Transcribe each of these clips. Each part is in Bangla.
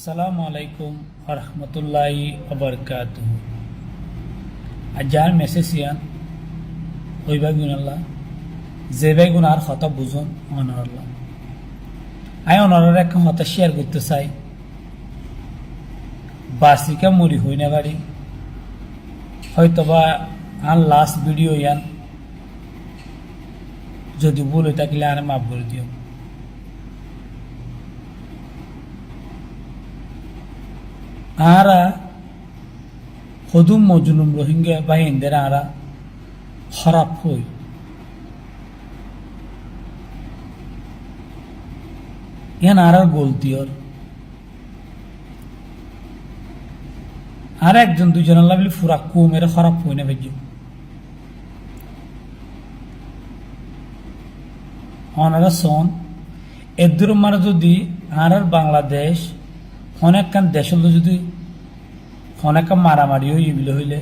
আসসালামু আলাইকুম রহমতুল্লাহি ওবরকাতুহু। আজার মেসেজ ইয়ান ওইবা গুনাল্লাহ যে ভাই গুনার কথা বুঝুন অনরল্লাহ। আই অনরের একটা কথা শেয়ার করতে চাই। বাসিকা মরি হই না বাড়ি হয়তোবা আর লাস্ট ভিডিও ইয়ান যদি ভুল হয়ে থাকলে আর মাফ করে দিও। আরা হদুম মজলুম রোহিঙ্গা বাহিনীদের আরা খারাপ হই ইয়ান আর গলতিওর আর একজন দুজন লাগলে ফুরা কুমের খারাপ হই না ভাই অনারা সন এদুর মারা যদি আর বাংলাদেশ অনেকখান দেশ হল যদি অনেক মারামারি হইলে হইলে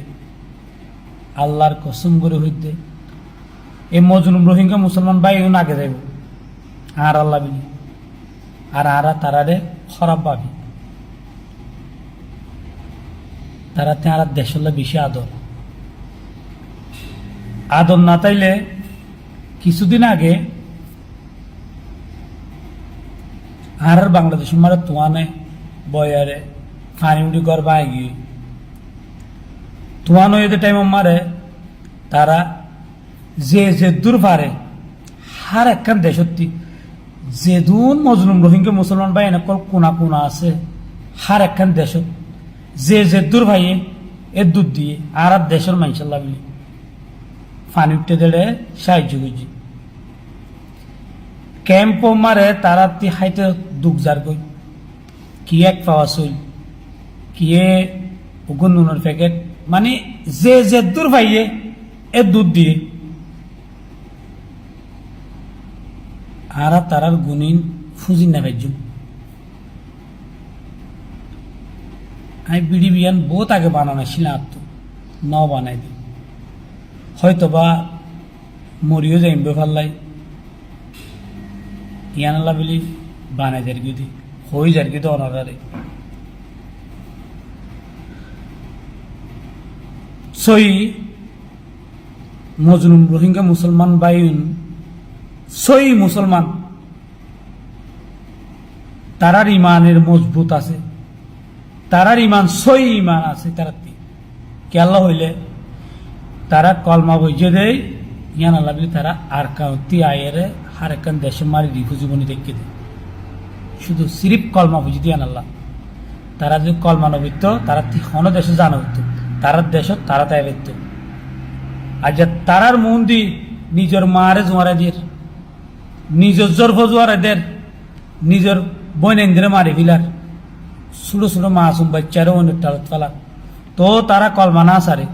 আল্লাহর কসম করে হইতে এই মজলুম রোহিঙ্গা মুসলমান ভাই আগে যাইব আর আল্লাহ বিলি আর আরা তারারে খারাপ ভাবি তারাতে আর দেশ হল বেশি আদর আদর না তাইলে কিছুদিন আগে আর বাংলাদেশ মারা তোয়ানে বয়ারে পানি উঠি ঘর বাই গিয়ে তোয়ানো এদের টাইম মারে তারা যে দূর পারে হার একখান দেশত্তি যে দূর মজলুম রোহিঙ্গা মুসলমান ভাই এনে কোনা কোনা আছে হার একখান দেশ যে দূর ভাইয়ে এ দুধ দিয়ে আর দেশের মাইশাল্লাহ বলি পানি উঠতে দিলে সাহায্য করছি ক্যাম্প মারে তারা হাইতে দুঃখ যার গই কি এক পাওয়া চল কি ওগুন নুনের প্যাকেট মানে যে দূর পাইয়ে এ দুধ দিয়ে আর তারার গুণিন ফুজি না ভাইজ আমি বিড়ি বিয়ান বহুত আগে বানানো ছিল আর তো ন বানাই দি হয়তোবা মরিও যাইম বেফাল্লাই ইয়ানাল্লা বলি বানাই দেয় গিয়ে হয়ে যার কিন্তু অনারে সই মজলুম রোহিঙ্গা মুসলমান বাইন সই মুসলমান তারার ইমানের মজবুত আছে তারার ইমান সই ইমান আছে তারা কেল্লা হইলে তারা কলমা বইজে দেয় ইয়ান আল্লাহ বলি তারা আর কাউতি আয়ের হার একখান দেশে মারি রিফুজীবনী দেখে দেয় শুধু সিরিপ কলমা বুঝি দিয়ে আল্লাহ তারা যদি কলমা নবিত তারা হন দেশে জানা হইতো তারার দেশ তারা তাই বেত আর যে তারার মন দি নিজের মারে জোয়ারে দিয়ে নিজের জর্ফ জোয়ারে দের নিজের বইনেন্দ্রে মারি ফিলার ছোট ছোট মাসুম বাচ্চারও অনেক তালত ফেলা তো তারা কলমা না সারে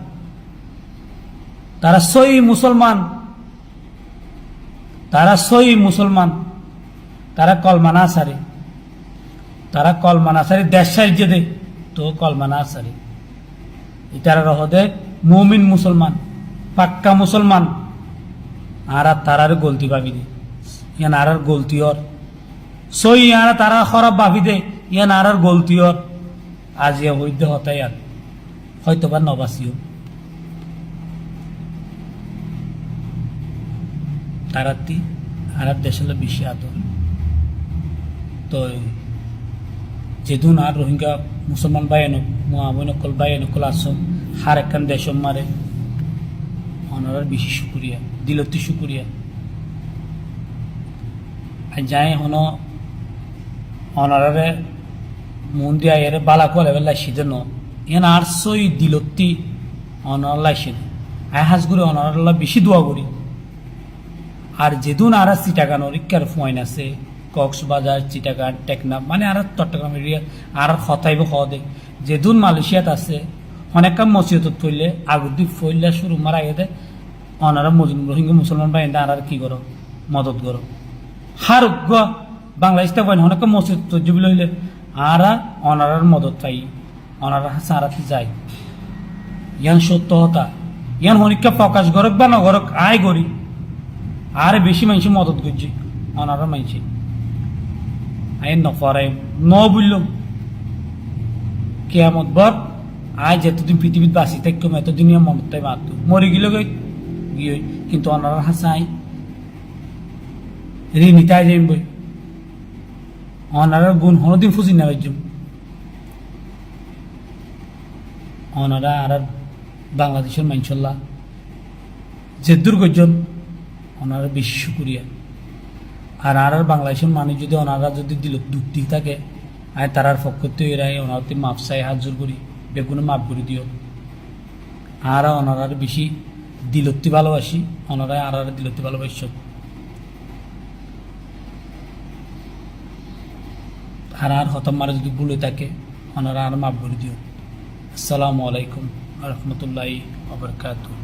তারা সই মুসলমান তারা কলমা না সারে তারা কলমা না সারি দেশ সাহায্য দে তো কলমা না সারি এটার রহদে মুমিন মুসলমান পাক্কা মুসলমান আর তারার গলতি ভাবি দে ইয়ান আর গলতি ওর সই আর তারা খারাপ ভাবি দে ইয়ান আর গলতি ওর আজিয়া বৈধ হতাই আর হয়তোবা নবাসিও তারাতি আর দেশের বেশি আদর তো যেদিন আর রোহিঙ্গা মুসলমান বাইনক মহাবনকল বাইনকল আসম হার একখান দেশম মারে অনারার বেশি শুকুরিয়া দিলতি শুকুরিয়া আর যাই হন অনারারে মন দিয়া এর বালা কলে লাইসি দেন এন আর সই দিলতি অনার লাইসি আই হাজগুড়ি অনারাল্লাহ বেশি দোয়া করি আর যেদিন আর চিটাগানোর ইকার ফয়েন আছে কক্সবাজার চিটাগান টেকনাফ মানে আর চট্টগ্রাম এরিয়া আর হতাইব দে যেদিন মালয়েশিয়াত আছে অনেক মসজিদত ফইলে আগুদি ফইলে শুরু মারা দে অনারা মজলুম রোহিঙ্গা মুসলমান ভাই আর কি করো মদত করো হার বাংলাদেশ থেকে অনেক মসজিদ তৈরি হইলে আর অনারার মদত পাই অনারা সারাতে যায় ইয়ান সত্য হতা ইয়ান হনিকা প্রকাশ করক বা নগরক আয় করি আর বেশি মানুষ মদত করছি অনারা মানুষ আইন নকরাই ন বললাম কেয়ামত বর আয় যতদিন পৃথিবীত বাঁচি থাকতাম এতদিন মমতায় মারত মরে গেল গিয়ে কিন্তু অনার হাসাই ঋণিতায় যাইম বই অনার গুণ হনদিন ফুজি না পাইজম অনারা আর বাংলাদেশের মাইনসল্লাহ যে দুর্গজন ওনারা বেশি শুকুরিয়া আর বাংলাদেশের মানুষ যদি ওনারা যদি দিল দুঃখ থাকে আর তারার পক্ষতে এরাই ওনারতে মাপ চাই হাত জোর করি বেগুনে মাপ করে দিও আর ওনারার বেশি দিলত্তি ভালোবাসি ওনারাই আর দিলত্তি ভালোবাসি আর হতম মারা যদি ভুলে থাকে ওনারা আর মাপ করে দিও আসসালামু আলাইকুম রহমতুল্লাহি ওয়া বারাকাতুহু